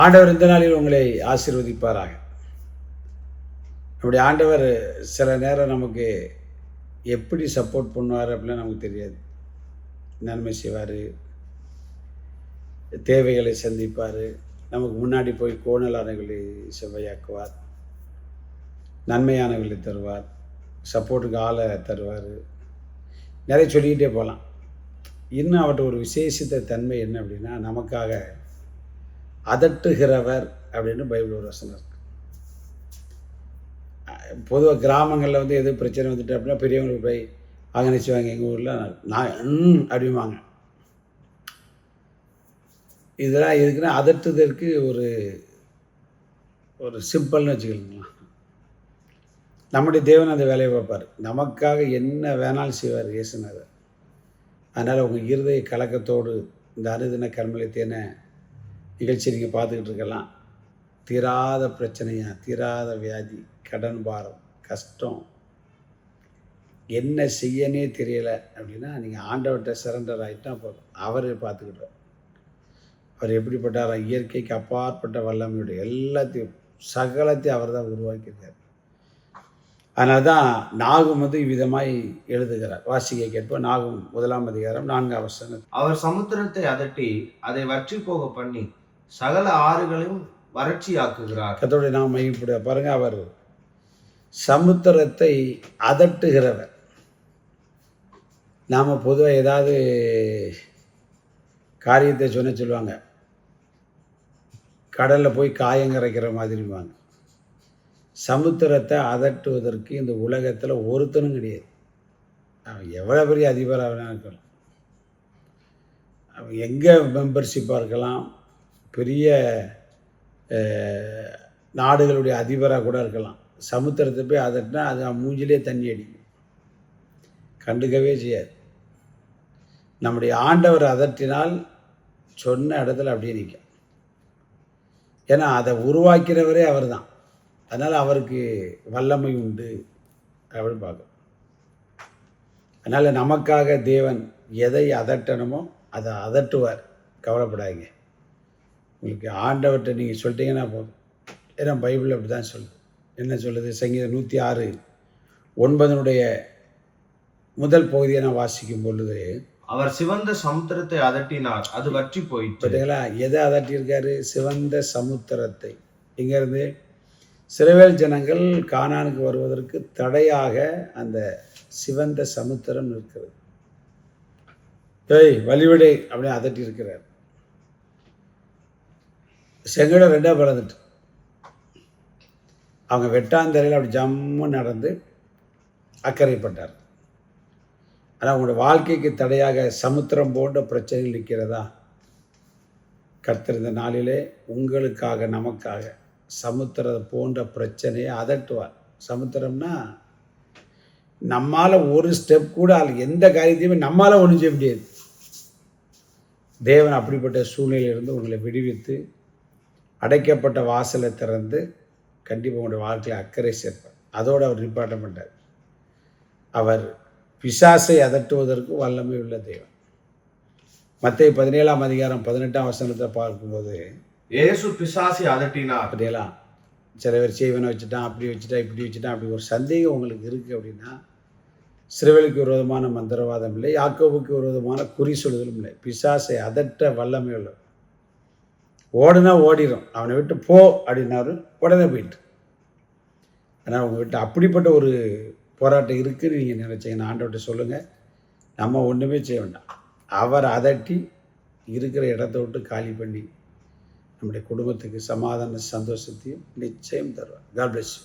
ஆண்டவர் இந்த நாளில் உங்களை ஆசீர்வதிப்பாராக. அப்படி ஆண்டவர் சில நேரம் நமக்கு எப்படி சப்போர்ட் பண்ணுவார் அப்படிலாம் நமக்கு தெரியாது. நன்மை செய்வார், தேவைகளை சந்திப்பார், நமக்கு முன்னாடி போய் கோணலானவர்களை செவ்வையாக்குவார், நன்மையானவர்களை தருவார், சப்போர்ட்டுக்கு ஆளை தருவார், நிறைய சொல்லிக்கிட்டே போகலாம். இன்னும் அவர்கிட்ட ஒரு விசேஷித்த தன்மை என்ன அப்படின்னா, நமக்காக அதட்டுகிறவர் அப்படின்னு பைபிள் ஒரு வசனம் இருக்குது. பொதுவாக கிராமங்களில் வந்து எது பிரச்சனை வந்துட்டு அப்படின்னா பெரியவங்களுக்கு போய் அவங்க நினச்சிவாங்க, எங்கள் ஊரில் நான் அப்படிம்பாங்க. இதெல்லாம் எதுக்குன்னா அதட்டுதற்கு ஒரு ஒரு சிம்பிள்னு வச்சுக்கலாங்களா. நம்முடைய தேவன் அந்த வேலையை பார்ப்பார். நமக்காக என்ன வேணாலும் செய்வார் இயேசுனார். அதனால் உங்கள் இருதய கலக்கத்தோடு இந்த அனுதின கர்மலை தேன நிகழ்ச்சி நீங்கள் பார்த்துக்கிட்டு இருக்கலாம். தீராத பிரச்சனையா, தீராத வியாதி, கடன் பாரம், கஷ்டம், என்ன செய்யனே தெரியலை அப்படின்னா நீங்கள் ஆண்டவர்கிட்ட சரண்டர் ஆகிட்டா போதும். அவர் பார்த்துக்கிட்டார். அவர் எப்படிப்பட்டாரா, இயற்கைக்கு அப்பாற்பட்ட வல்லமையுடைய எல்லாத்தையும் சகலத்தையும் அவர் தான் உருவாக்கியிருக்கார். அதனால தான் நாகும் வந்து இவ்விதமாய் எழுதுகிறார். வாசிக்க கேட்போம். நாகும் 1 அதிகாரம் 4 வசனம். அவர் சமுத்திரத்தை அதட்டி அதை வற்றி போக பண்ணி சகல ஆறுகளையும் வறட்சியாக்குகிறார். கர்த்தருடைய நாமம் மகிமைப்பட. பாருங்க, அவர் சமுத்திரத்தை அதட்டுகிறவர். நாம் பொதுவாக ஏதாவது காரியத்தை சொல்லுவாங்க, கடலில் போய் காயங்கரைக்கிற மாதிரிவாங்க. சமுத்திரத்தை அதட்டுவதற்கு இந்த உலகத்தில் ஒருத்தனும் கிடையாது. அவன் எவ்வளோ பெரிய அதிபராக இருக்கலாம், அவன் எங்கே மெம்பர்ஷிப்பாக இருக்கலாம், பெரிய நாடுகளுடைய அதிபராக கூட இருக்கலாம். சமுத்திரத்தை போய் அதட்டினா அது மூஞ்சிலே தண்ணி அடிக்கும், கண்டுக்கவே செய்யாது. நம்முடைய ஆண்டவர் அதட்டினால் சொன்ன இடத்துல அப்படியே நிற்கும். ஏன்னா அதை உருவாக்கிறவரே அவர் தான். அதனால் அவருக்கு வல்லமை உண்டு அப்படின்னு பார்க்கணும். அதனால் நமக்காக தேவன் எதை அதட்டணுமோ அதை அதட்டுவார். கவலைப்படாதீங்க. உங்களுக்கு ஆண்டவர்கிட்ட நீங்கள் சொல்லிட்டீங்கன்னா போதும். ஏன்னா பைபிள் அப்படி தான் சொல்லுது. என்ன சொல்லுது? சங்கீதம் 106:9 முதல் பகுதியை நான் வாசிக்கும் பொழுது, அவர் சிவந்த சமுத்திரத்தை அதட்டினார், அது வற்றி போயிட்டு. பார்த்தீங்களா? எதை அதட்டியிருக்காரு? சிவந்த சமுத்திரத்தை. இங்கேருந்து இஸ்ரவேல் ஜனங்கள் கானானுக்கு வருவதற்கு தடையாக அந்த சிவந்த சமுத்திரம் இருக்கிறது. வழிவிடை அப்படின்னு அதட்டி இருக்கிறார். செங்கடம் 2 பிளந்துட்டு அவங்க வெட்டாந்தரையில் அப்படி ஜம்மு நடந்து அக்கறைப்பட்டார். ஆனால் அவங்களோட வாழ்க்கைக்கு தடையாக சமுத்திரம் போன்ற பிரச்சனைகள் நிற்கிறதா? கர்த்தர் இந்த நாளிலே உங்களுக்காக நமக்காக சமுத்திரம் போன்ற பிரச்சனையை அதட்டுவார். சமுத்திரம்னா நம்மால் ஒரு ஸ்டெப் கூட எந்த காரியத்தையுமே நம்மால் ஒன்றும் செய்ய முடியாது. தேவன் அப்படிப்பட்ட சூழ்நிலையிலிருந்து உங்களை விடுவித்து அடைக்கப்பட்ட வாசலை திறந்து கண்டிப்பாக உங்களுடைய வாழ்க்கையில் அக்கறை சேர்ப்பார். அதோடு அவர் நிப்பாட்ட மாட்டார். அவர் பிசாசை அதட்டுவதற்கு வல்லமை உள்ள தேவன். மத்தேயு 17 அதிகாரம் 18 வசனத்தை பார்க்கும்போது, இயேசு பிசாசை அதட்டினார். அப்படியெல்லாம் சில பேர் செய்வனை வச்சுட்டான், அப்படி வச்சுட்டான், இப்படி வச்சுட்டான், அப்படி ஒரு சந்தேகம் உங்களுக்கு இருக்குது அப்படின்னா, இஸ்ரவேலுக்கு விரோதமான மந்திரவாதம் இல்லை, யாக்கோபுக்கு விரோதமான குறி சொல்லுதலும் இல்லை. பிசாசை அதட்ட வல்லமை உள்ள. ஓடுனா ஓடிடும், அவனை விட்டு போ அப்படின்னாரு, உடனே போயிட்டு. ஆனால் உங்கள் விட்டு அப்படிப்பட்ட ஒரு போராட்டம் இருக்குதுன்னு நீங்கள் நினச்சிங்கன்னா ஆண்டவர்கிட்ட சொல்லுங்கள். நம்ம ஒன்றுமே செய்ய வேண்டாம். அவர் அதட்டி இருக்கிற இடத்த விட்டு காலி பண்ணி நம்முடைய குடும்பத்துக்கு சமாதான சந்தோஷத்தையும் நிச்சயம் தருவார். God bless you.